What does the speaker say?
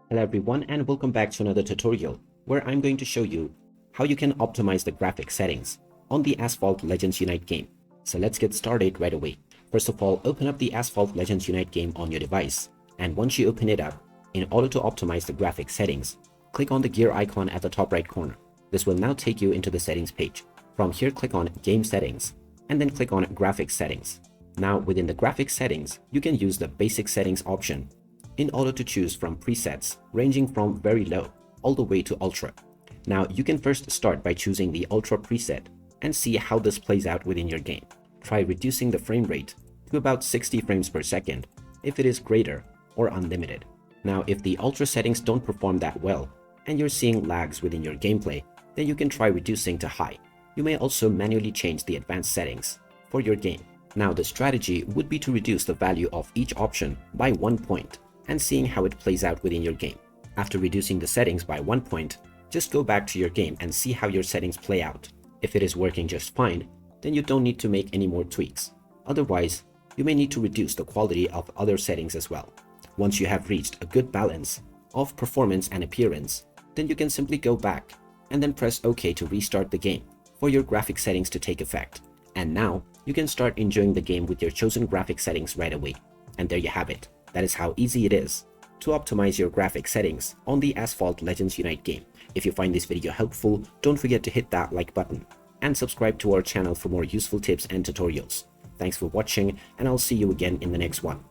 Hello everyone and welcome back to another tutorial where I'm going to show you how you can optimize the graphic settings on the Asphalt Legends Unite game. So let's get started right away. First of all, open up the Asphalt Legends Unite game on your device, and once you open it up, in order to optimize the graphic settings, click on the gear icon at the top right corner. This will now take you into the settings page. From here, click on Game Settings and then click on Graphics Settings. Now within the graphics settings, you can use the Basic Settings option in order to choose from presets ranging from very low all the way to ultra. Now you can first start by choosing the ultra preset and see how this plays out within your game. Try reducing the frame rate to about 60 frames per second if it is greater or unlimited. Now if the ultra settings don't perform that well and you're seeing lags within your gameplay, then you can try reducing to high. You may also manually change the advanced settings for your game. Now the strategy would be to reduce the value of each option by 1 point and seeing how it plays out within your game. After reducing the settings by 1 point, just go back to your game and see how your settings play out. If it is working just fine, then you don't need to make any more tweaks. Otherwise, you may need to reduce the quality of other settings as well. Once you have reached a good balance of performance and appearance, then you can simply go back and then press OK to restart the game for your graphic settings to take effect. And now you can start enjoying the game with your chosen graphic settings right away. And there you have it. That is how easy it is to optimize your graphic settings on the Asphalt Legends Unite game. If you find this video helpful, don't forget to hit that like button and subscribe to our channel for more useful tips and tutorials. Thanks for watching, and I'll see you again in the next one.